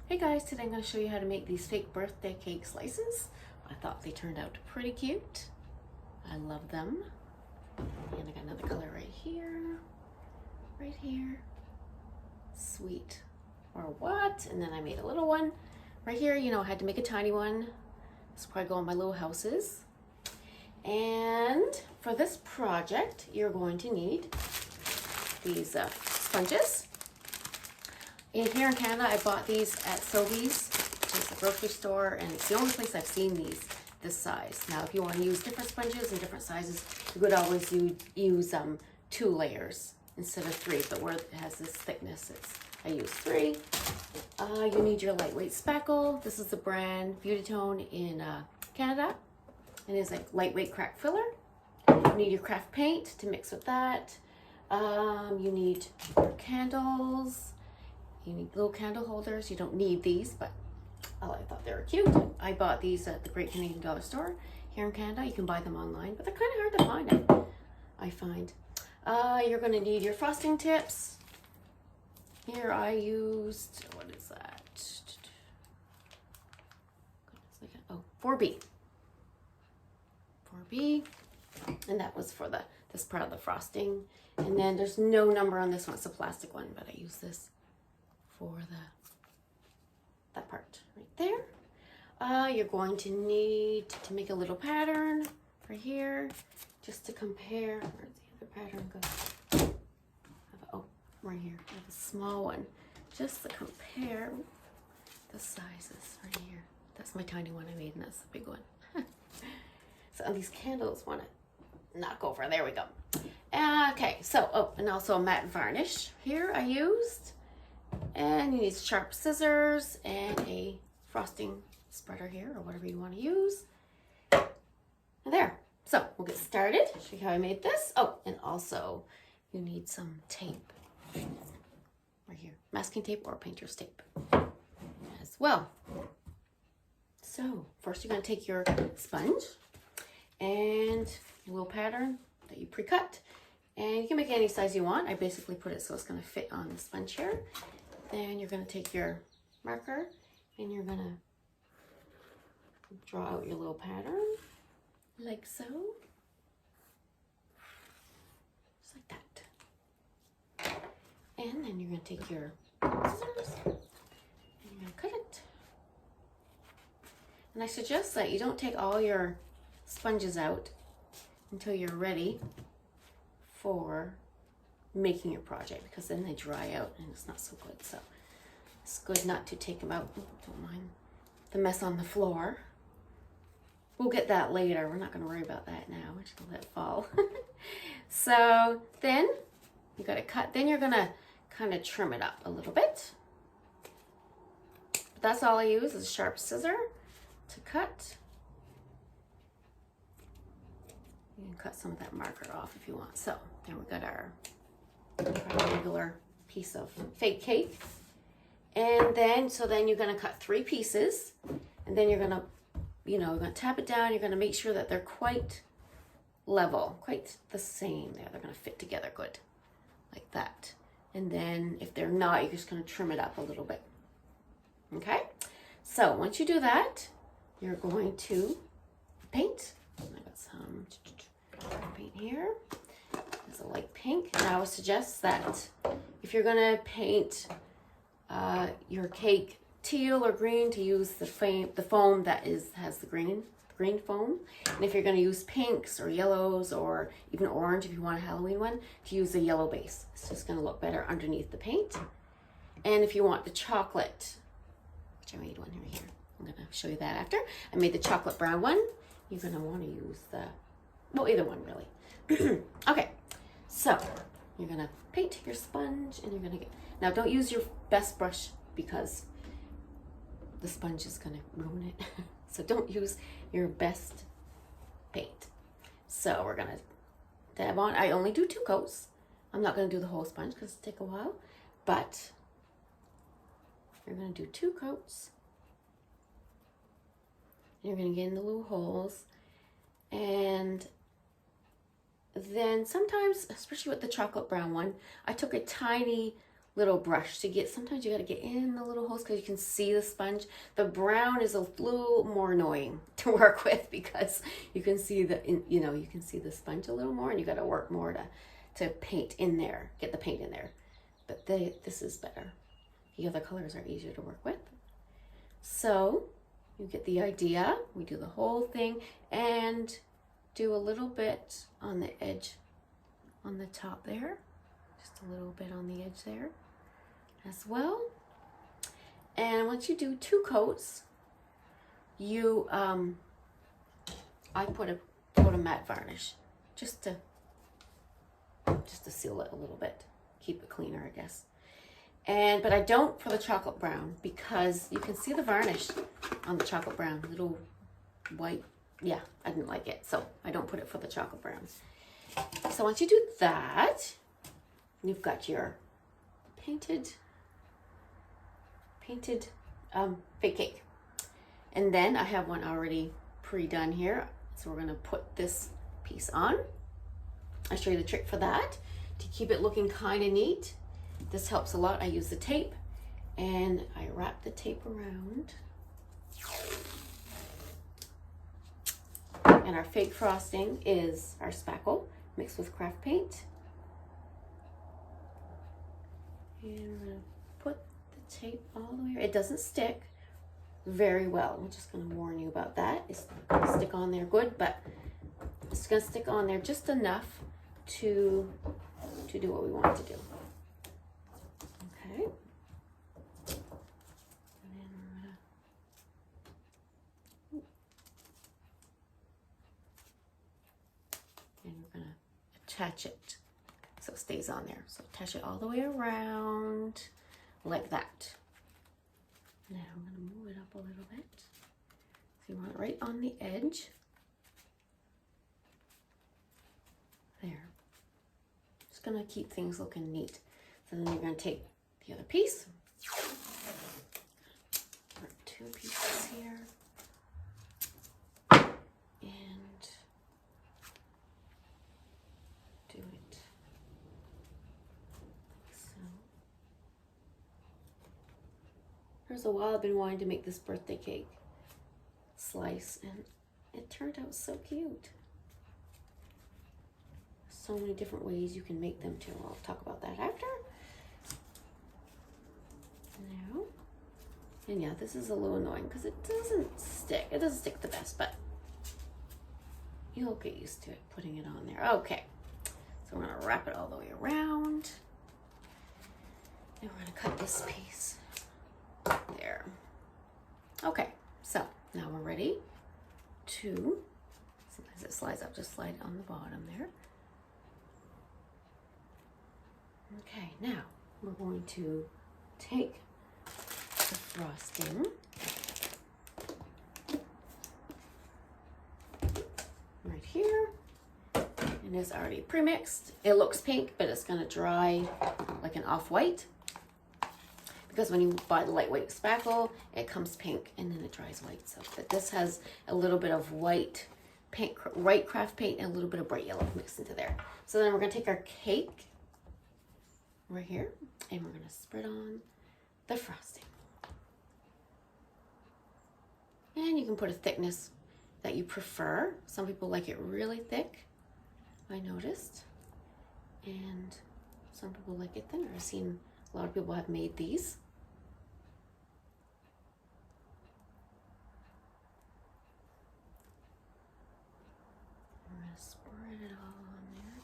Hey guys, today I'm going to show you how to make these fake birthday cake slices. I thought they turned out pretty cute. I love them. And I got another color right here. Sweet. Or what? And then I made a little one right here. You know, I had to make a tiny one. This will probably go on my little houses. And for this project, you're going to need these sponges. Here in Canada, I bought these at Sobeys, which is a grocery store, and it's the only place I've seen these this size. Now, if you want to use different sponges in different sizes, you could always use 2 layers instead of 3, but where it has this thickness, I use 3. You need your lightweight spackle. This is the brand Beauty Tone in Canada, and it's like lightweight crack filler. You need your craft paint to mix with that. You need your candles. You need little candle holders. You don't need these, but I thought they were cute. I bought these at the Great Canadian Dollar Store here in Canada. You can buy them online, but they're kind of hard to find, I find. You're going to need your frosting tips. Here I used, what is that? Oh, 4B. 4B. And that was for this part of the frosting. And then there's no number on this one. It's a plastic one, but I use this for that part right there. You're going to need to make a little pattern right here, just to compare. Where's the other pattern go? Oh, right here. I have a small one, just to compare the sizes right here. That's my tiny one I made, and that's the big one. So these candles want to knock over. There we go. Okay, so and also a matte varnish here I used. And you need sharp scissors and a frosting spreader here, or whatever you want to use. And there. So we'll get started. Show you how I made this. Oh, and also you need some tape right here. Masking tape or painter's tape as well. So first you're going to take your sponge and a little pattern that you pre-cut. And you can make it any size you want. I basically put it so it's going to fit on the sponge here. Then you're going to take your marker and you're going to draw out your little pattern like so. Just like that. And then you're going to take your scissors and you're going to cut it. And I suggest that you don't take all your sponges out until you're ready for making your project, because then they dry out and it's not so good. So it's good not to take them out. Oh, don't mind the mess on the floor. We'll get that later. We're not going to worry about that now. We're just going to let it fall. So then you got to cut. Then you're going to kind of trim it up a little bit. But that's all I use is a sharp scissor to cut. You can cut some of that marker off if you want. So there we got our regular piece of fake cake. And then you're going to cut 3 pieces, and then you're going to, you're going to tap it down. You're going to make sure that they're quite level, quite the same there. They're going to fit together good, like that. And then if they're not, you're just going to trim it up a little bit. Okay? So once you do that, you're going to paint. I got some paint here. It's a light pink. And I would suggest that if you're going to paint your cake teal or green, to use the foam that has the green foam. And if you're going to use pinks or yellows or even orange, if you want a Halloween one, to use the yellow base. It's just going to look better underneath the paint. And if you want the chocolate, which I made one right here, I'm going to show you that after. I made the chocolate brown one. You're going to want to use either one really. Okay. So you're going to paint your sponge, and you're going to now don't use your best brush because the sponge is going to ruin it. So don't use your best paint. So we're going to dab on. I only do 2 coats. I'm not going to do the whole sponge because it'll take a while, but you're going to do 2 coats. You're going to get in the little holes, and then sometimes, especially with the chocolate brown one, I took a tiny little brush to get, sometimes you got to get in the little holes because you can see the sponge. The brown is a little more annoying to work with because you can see you can see the sponge a little more, and you got to work more to paint in there, get the paint in there. But this is better. The other colors are easier to work with. So you get the idea. We do the whole thing and do a little bit on the edge, on the top there. Just a little bit on the edge there as well. And once you do 2 coats, you I put a coat of matte varnish just to seal it a little bit, keep it cleaner, I guess. But I don't for the chocolate brown because you can see the varnish on the chocolate brown, little white. Yeah, I didn't like it, so I don't put it for the chocolate brown. So once you do that, you've got your painted fake cake. And then I have one already pre-done here. So we're gonna put this piece on. I'll show you the trick for that to keep it looking kind of neat. This helps a lot. I use the tape and I wrap the tape around. And our fake frosting is our spackle mixed with craft paint. And we're gonna put the tape all the way. It doesn't stick very well. I'm just gonna warn you about that. It's not gonna stick on there good, but it's gonna stick on there just enough to do what we want to do. Okay. And then we're gonna attach it so it stays on there. So attach it all the way around like that. Now I'm gonna move it up a little bit. So you want it right on the edge. There. Just gonna keep things looking neat. So then you're gonna take the other piece. Put 2 pieces here. And do it like so. There's a while I've been wanting to make this birthday cake slice, and it turned out so cute. So many different ways you can make them too. I'll talk about that after. Now, and yeah, this is a little annoying because it doesn't stick. It doesn't stick the best, but you'll get used to it putting it on there. Okay, so we're gonna wrap it all the way around. And we're gonna cut this piece there. Okay, so now we're ready to, sometimes it slides up, just slide on the bottom there. Okay, now we're going to take the frosting right here, and it's already pre-mixed. It looks pink, but it's gonna dry like an off-white because when you buy the lightweight spackle, it comes pink and then it dries white. So but this has a little bit of white paint, white craft paint, and a little bit of bright yellow mixed into there. So then we're gonna take our cake right here, and we're gonna spread on the frosting. And you can put a thickness that you prefer. Some people like it really thick, I noticed. And some people like it thinner. I've seen a lot of people have made these. I'm gonna spread it all on there.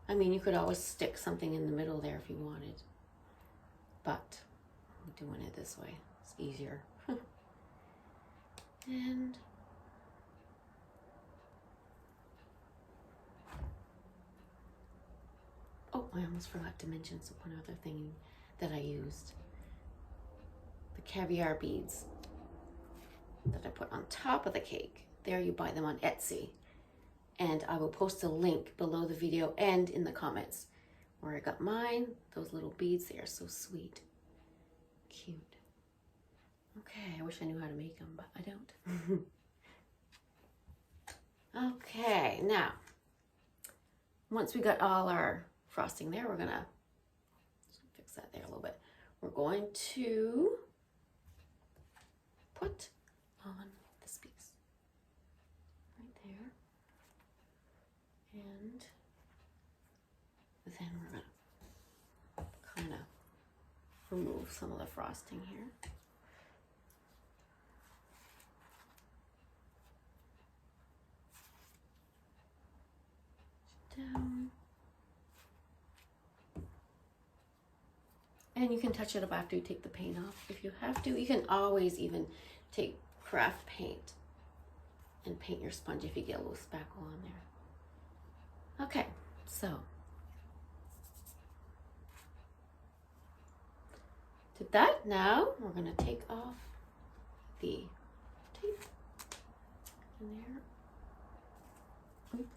I mean, you could always stick something in the middle there if you wanted, but I'm doing it this way. It's easier. And oh, I almost forgot to mention one other thing that I used. The caviar beads that I put on top of the cake. There, you buy them on Etsy. And I will post a link below the video and in the comments where I got mine. Those little beads, they are so sweet. Cute. Okay, I wish I knew how to make them, but I don't. Okay, now once we got all our frosting there, we're gonna fix that there a little bit. We're going to put on this piece right there. And then we're gonna kind of remove some of the frosting here. Down. And you can touch it up after you take the paint off if you have to. You can always even take craft paint and paint your sponge if you get a little spackle on there. Okay, so did that. Now we're gonna take off the tape in there. Oop.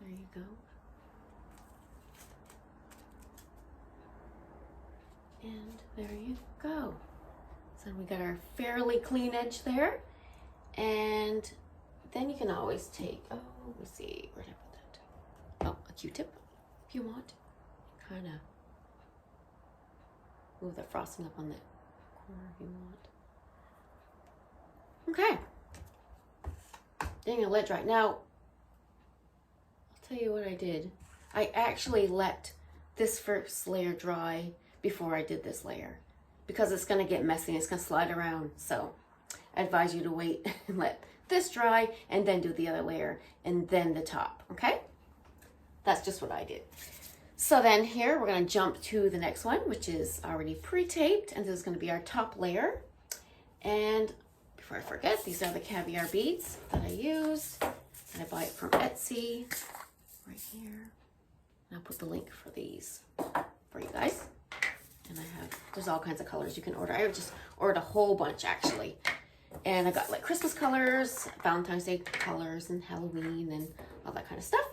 There you go. And there you go. So we got our fairly clean edge there. And then you can always take, oh, let me see, where did I put that? Oh, a Q-tip, if you want. Kind of move the frosting up on the corner if you want. Okay. Then you're gonna let dry. Now, I'll tell you what I did. I actually let this first layer dry before I did this layer because it's gonna get messy and it's gonna slide around. So I advise you to wait and let this dry and then do the other layer and then the top, okay? That's just what I did. So then here we're gonna jump to the next one, which is already pre-taped, and this is gonna be our top layer. And before I forget, these are the caviar beads that I used. And I buy it from Etsy, right here. And I'll put the link for these for you guys. And there's all kinds of colors you can order. I just ordered a whole bunch actually. And I got like Christmas colors, Valentine's Day colors, and Halloween, and all that kind of stuff.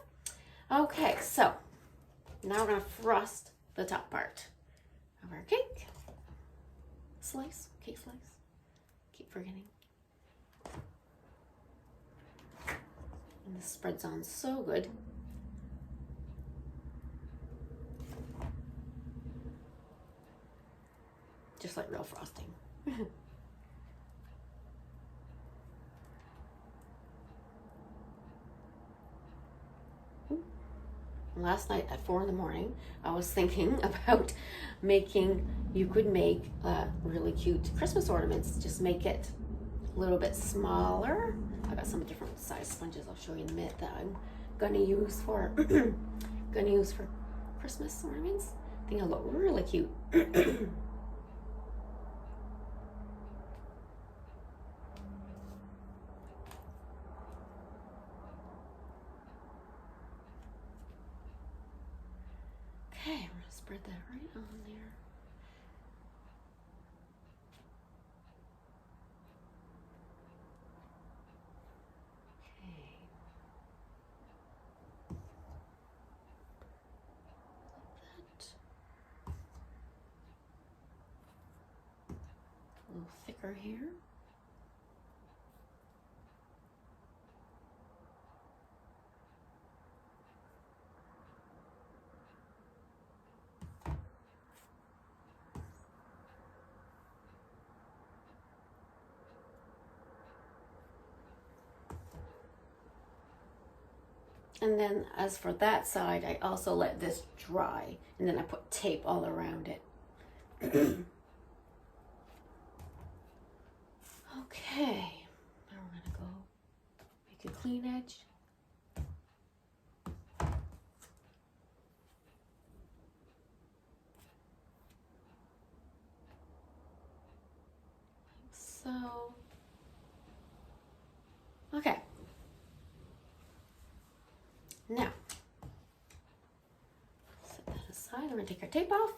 Okay, so now we're gonna frost the top part of our cake. Cake slice. Keep forgetting. And this spreads on so good. Just like real frosting. Last night at 4 in the morning, I was thinking about you could make really cute Christmas ornaments. Just make it a little bit smaller. I got some different size sponges I'll show you in a minute that I'm gonna use for Christmas ornaments. I think it'll look really cute. Okay, we're gonna spread that right on there. Okay. Like that. A little thicker here. And then as for that side, I also let this dry, and then I put tape all around it. Okay, now we're gonna go make a clean edge. Like so. Okay. Now, set that aside. We're gonna take our tape off.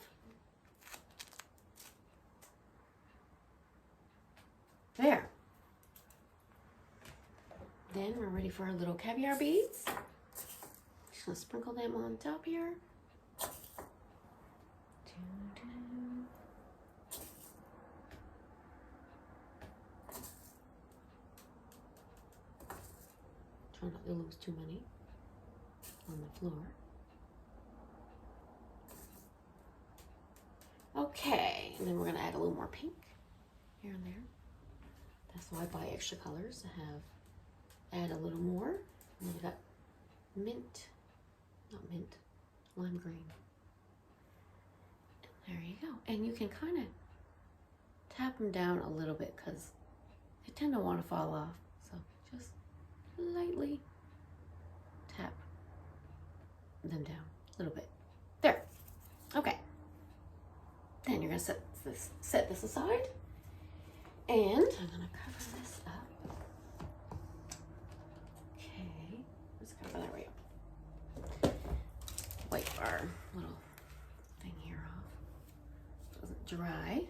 There. Then we're ready for our little caviar beads. Just gonna sprinkle them on top here. Try not to lose too many on the floor. Okay, and then we're gonna add a little more pink here and there. That's why I buy extra colors to add a little more. And then we got mint, not mint, lime green. And there you go. And you can kind of tap them down a little bit because they tend to want to fall off. So just lightly tap them down a little bit. There. Okay. Then you're gonna set this aside, and I'm gonna cover this up. Okay, let's cover that right up. Wipe our little thing here off so it doesn't dry.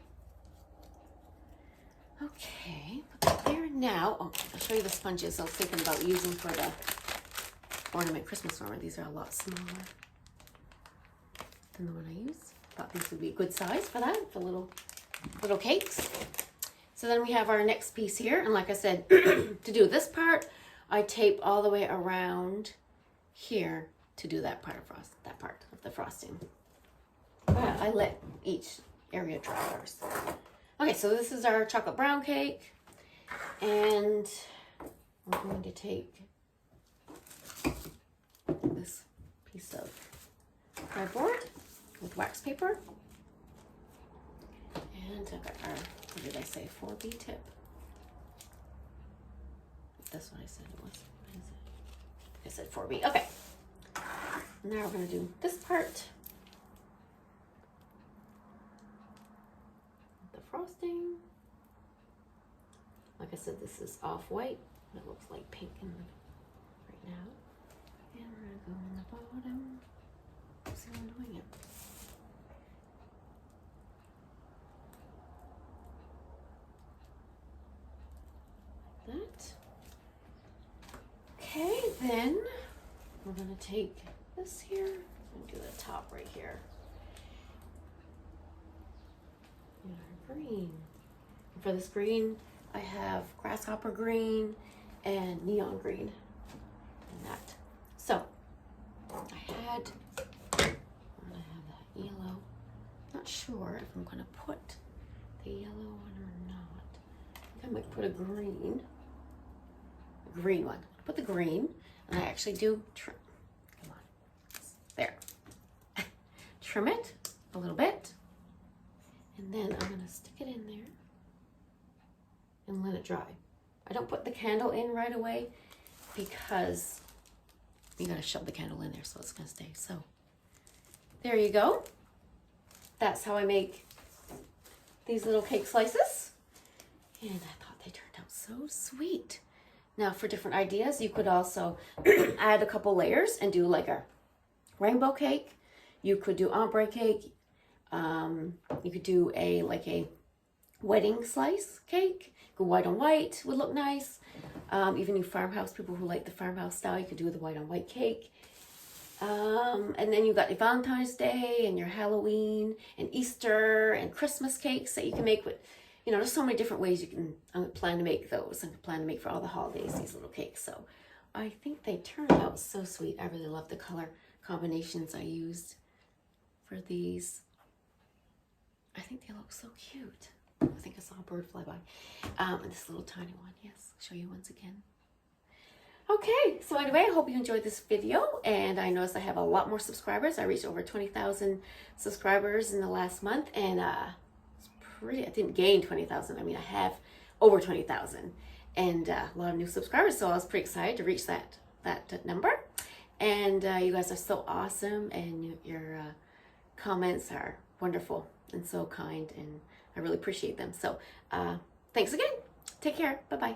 Okay, put that there. Now, I'll show you the sponges I was thinking about using for the ornament, Christmas ornament. These are a lot smaller than the one I use. Thought these would be a good size for that, for little cakes. So then we have our next piece here, and like I said, to do this part, I tape all the way around here to do that part of the frosting. But I let each area dry first. Okay, so this is our chocolate brown cake, and we're going to take this piece of cardboard with wax paper, and I've got our, what did I say, 4B tip? That's what I said it was. What is it? I said 4B. Okay. Now we're going to do this part. The frosting. Like I said, this is off-white. It looks like pink right now. And we're going to go on the bottom. See how I'm doing it. That. Okay, then we're going to take this here and do the top right here. And our green. And for this green, I have grasshopper green and neon green and that. So I have that yellow. Not sure if I'm going to put the yellow one or not. I think I might put a green one. Put the green, and I actually do trim. Come on, there. Trim it a little bit, and then I'm gonna stick it in there and let it dry. I don't put the candle in right away because you gotta shove the candle in there so it's gonna stay. So there you go. That's how I make these little cake slices, and I thought they turned out so sweet. Now for different ideas, you could also add a couple layers and do like a rainbow cake. You could do ombre cake. You could do a wedding slice cake. Go white on white would look nice. Even you farmhouse people who like the farmhouse style, you could do the white on white cake. And then you got your Valentine's Day and your Halloween and Easter and Christmas cakes that you can make with, you know, there's so many different ways you can plan to make those and plan to make for all the holidays, these little cakes. So I think they turned out so sweet. I really love the color combinations I used for these. I think they look so cute. I think I saw a bird fly by. And this little tiny one, yes, I'll show you once again. Okay, so anyway, I hope you enjoyed this video, and I noticed I have a lot more subscribers. I reached over 20,000 subscribers in the last month, and I didn't gain 20,000. I mean, I have over 20,000 and a lot of new subscribers. So I was pretty excited to reach that number. And you guys are so awesome, and your comments are wonderful and so kind, and I really appreciate them. So thanks again. Take care. Bye-bye.